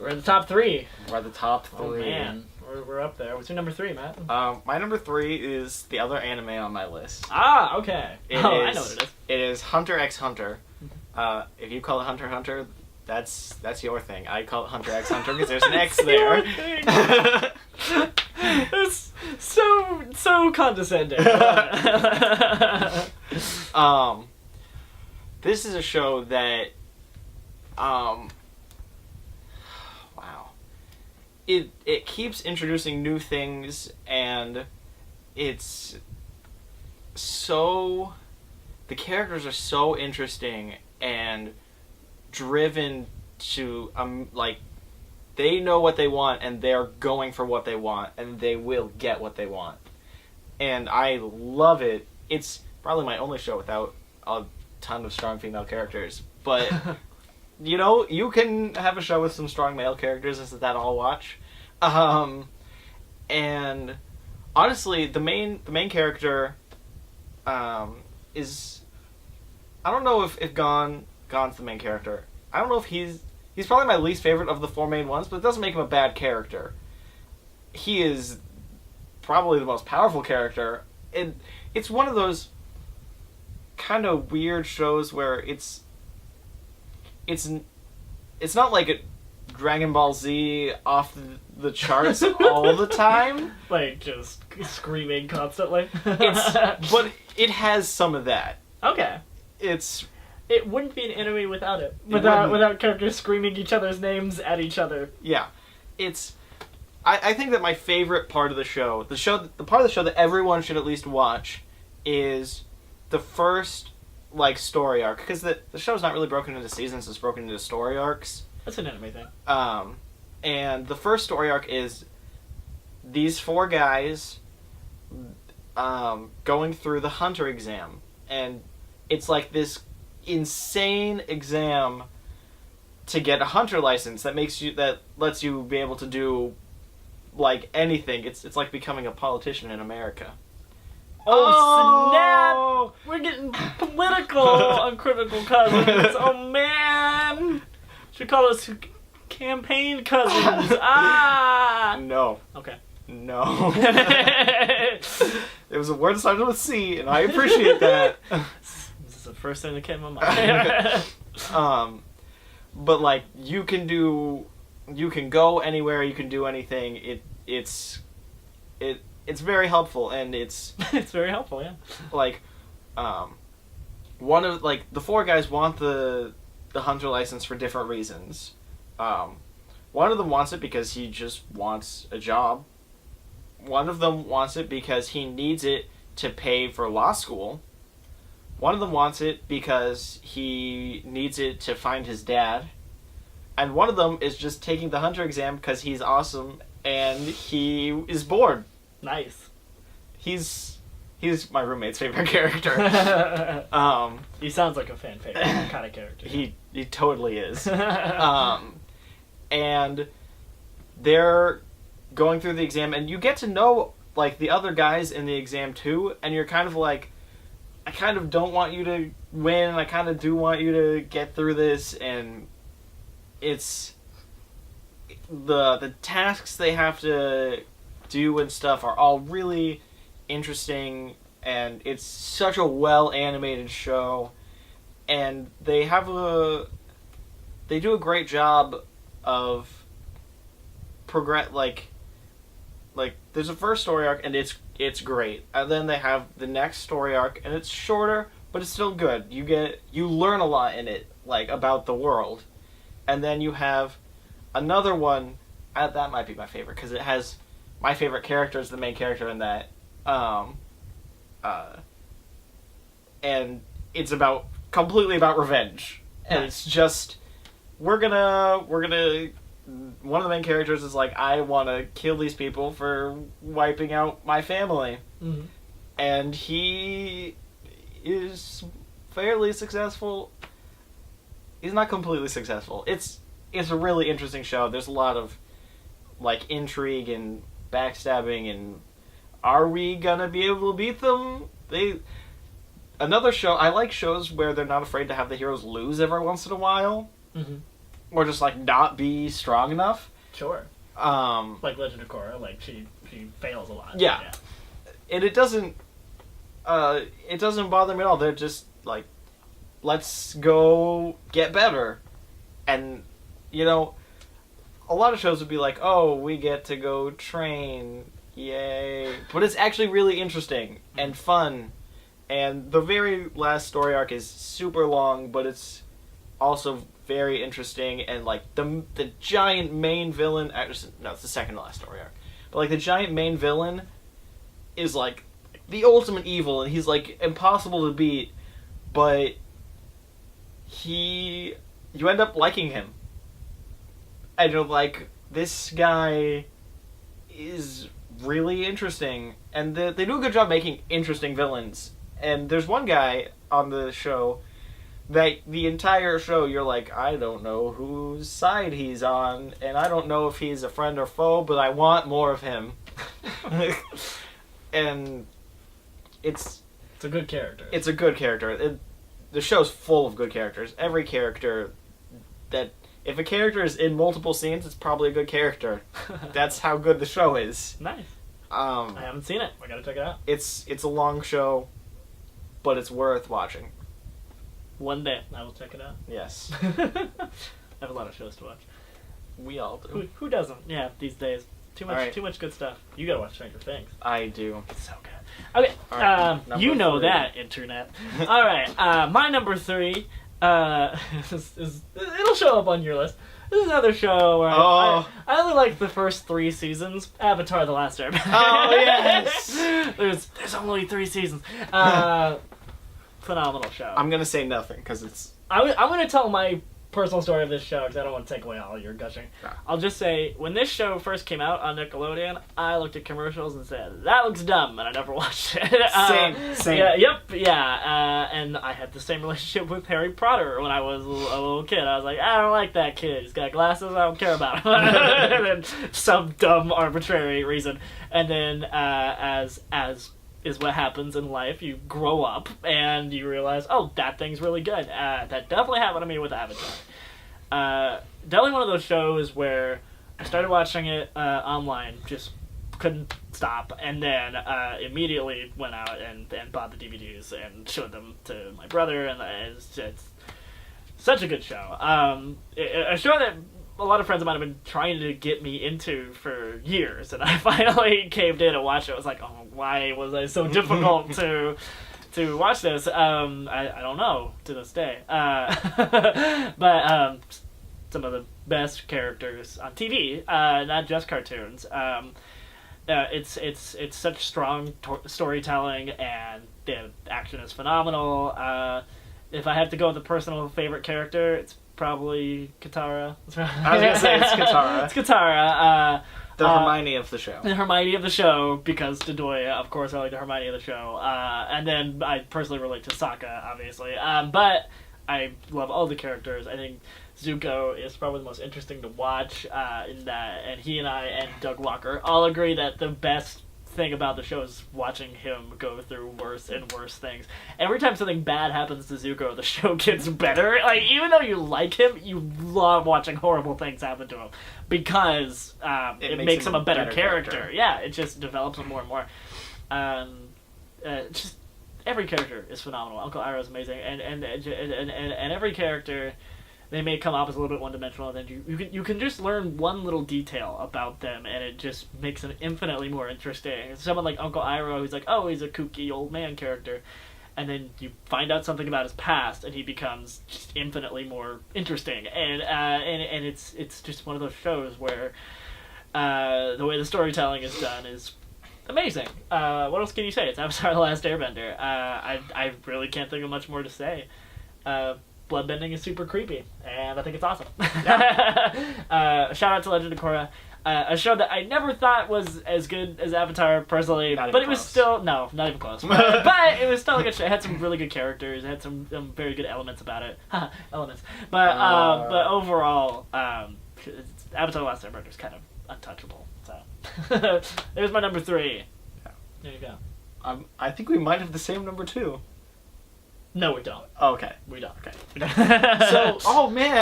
We're in the top 3. We're at the top 3. Oh man, we're up there. What's your number 3, Matt? My number 3 is the other anime on my list. Ah, okay. I know what it is. It is Hunter x Hunter. If you call it Hunter x Hunter, that's your thing. I call it Hunter x Hunter because there's an X there. It's so condescending. This is a show that, wow. It keeps introducing new things, and it's so... The characters are so interesting and driven to, like, they know what they want, and they're going for what they want, and they will get what they want. And I love it. It's probably my only show without a ton of strong female characters, but... You know, you can have a show with some strong male characters. Is that I'll watch. And honestly, the main character is... I don't know if Gon's the main character. I don't know if he's probably my least favorite of the 4 main ones, but it doesn't make him a bad character. He is probably the most powerful character. It's one of those kind of weird shows where it's not like a Dragon Ball Z off the charts all the time. Like, just screaming constantly. But it has some of that. Okay. It wouldn't be an anime without it. Without characters screaming each other's names at each other. Yeah. I think that my favorite part of the part of the show that everyone should at least watch is the first... like story arc, because the show's not really broken into seasons, it's broken into story arcs. That's an anime thing. And the first story arc is these 4 guys going through the Hunter exam, and it's like this insane exam to get a Hunter license that lets you be able to do like anything. It's like becoming a politician in America. Oh, snap! We're getting political on Critical Cousins. Oh, man! Should call us campaign cousins. Ah! No. Okay. No. It was a word that started with C, and I appreciate that. This is the first thing that came to my mind. But, like, you can go anywhere, you can do anything. It's very helpful, and it's very helpful, yeah. Like, one of, like, the 4 guys want the Hunter license for different reasons. One of them wants it because he just wants a job. One of them wants it because he needs it to pay for law school. One of them wants it because he needs it to find his dad. And one of them is just taking the Hunter exam because he's awesome and he is bored. Nice. He's my roommate's favorite character. He sounds like a fan favorite kind of character. He totally is. And they're going through the exam, and you get to know like the other guys in the exam too, and you're kind of like, I kind of don't want you to win, I kind of do want you to get through this, and it's the tasks they have to do and stuff are all really interesting, and it's such a well animated show, and they do a great job of like there's a first story arc and it's great, and then they have the next story arc and it's shorter but it's still good. You learn a lot in it, like about the world, and then you have another one that might be my favorite because it has my favorite character is the main character in that, and it's completely about revenge, and it's just we're gonna one of the main characters is like, I want to kill these people for wiping out my family, and he is fairly successful. He's not completely successful. It's a really interesting show. There's a lot of like intrigue and backstabbing, and are we gonna be able to beat them? Another show, I like shows where they're not afraid to have the heroes lose every once in a while. or just like not be strong enough. Sure. Um, Like Legend of Korra, like she fails a lot. Yeah. And it doesn't bother me at all. They're just like, let's go get better. And, you know, a lot of shows would be like, oh, we get to go train, yay. But it's actually really interesting and fun. And the very last story arc is super long, but it's also very interesting. And, like, the giant main villain, no, it's the second to last story arc. But, like, the giant main villain is, like, the ultimate evil, and he's, like, impossible to beat, but you end up liking him. And you're like, this guy is really interesting. And they do a good job making interesting villains. And there's one guy on the show that the entire show you're like, I don't know whose side he's on, and I don't know if he's a friend or foe, but I want more of him. And it's a good character. It's a good character. The show's full of good characters. Every character if a character is in multiple scenes, it's probably a good character. That's how good the show is. Nice. I haven't seen it. I gotta check it out. It's a long show, but it's worth watching. One day I will check it out. Yes. I have a lot of shows to watch. We all do. Who doesn't? Yeah, these days. Too much good stuff. You gotta watch Stranger Things. I do. It's so good. Okay, right, you know 3. that, internet. All right, my number 3 it'll show up on your list. This is another show where I only like the first 3 seasons. Avatar: The Last Airbender. Oh yes. There's only 3 seasons. Phenomenal show. I'm gonna say nothing because it's. I'm gonna tell my personal story of this show because I don't want to take away all your gushing. Yeah. I'll just say, when this show first came out on Nickelodeon, I looked at commercials and said, that looks dumb, and I never watched it. Same. Yeah, and I had the same relationship with Harry Potter when I was a little kid. I was like, I don't like that kid. He's got glasses, I don't care about him. And then some dumb, arbitrary reason. And then, as is what happens in life, you grow up and you realize, oh, that thing's really good. That definitely happened to me with Avatar. Definitely one of those shows where I started watching it online, just couldn't stop, and then immediately went out and bought the DVDs and showed them to my brother, and it's such a good show. A show that a lot of friends of mine have been trying to get me into for years, and I finally caved in and watched it. I was like, oh, why was I so difficult to watch this? I don't know to this day. But some of the best characters on TV, not just cartoons. It's such strong storytelling, and the action is phenomenal. If I have to go with a personal favorite character, it's probably Katara. I was gonna say it's Katara. It's Katara. The Hermione of the show. The Hermione of the show, because Dodoya, of course, I like the Hermione of the show. And then I personally relate to Sokka, obviously. But I love all the characters. I think Zuko is probably the most interesting to watch in that, and he and I and Doug Walker all agree that the best thing about the show is watching him go through worse and worse things. Every time something bad happens to Zuko, the show gets better. Like, even though you like him, you love watching horrible things happen to him because it makes him a better character. Yeah, it just develops him more and more. Just every character is phenomenal. Uncle Iroh is amazing, and every character, they may come off as a little bit one-dimensional, and then you can just learn one little detail about them, and it just makes them infinitely more interesting. Someone like Uncle Iroh, who's like, oh, he's a kooky old man character, and then you find out something about his past, and he becomes just infinitely more interesting. And it's just one of those shows where the way the storytelling is done is amazing. What else can you say? It's Avatar: The Last Airbender. I really can't think of much more to say. Bloodbending is super creepy, and I think it's awesome. Shout out to Legend of Korra, a show that I never thought was as good as Avatar personally, but it was still not even close. But it was still a good show. It had some really good characters. It had some very good elements about it. Elements, but overall, Avatar: The Last Airbender is kind of untouchable. So there's my number 3. There you go. I think we might have the same number 2. No, we don't. Oh, okay. We don't. Okay. So, oh man.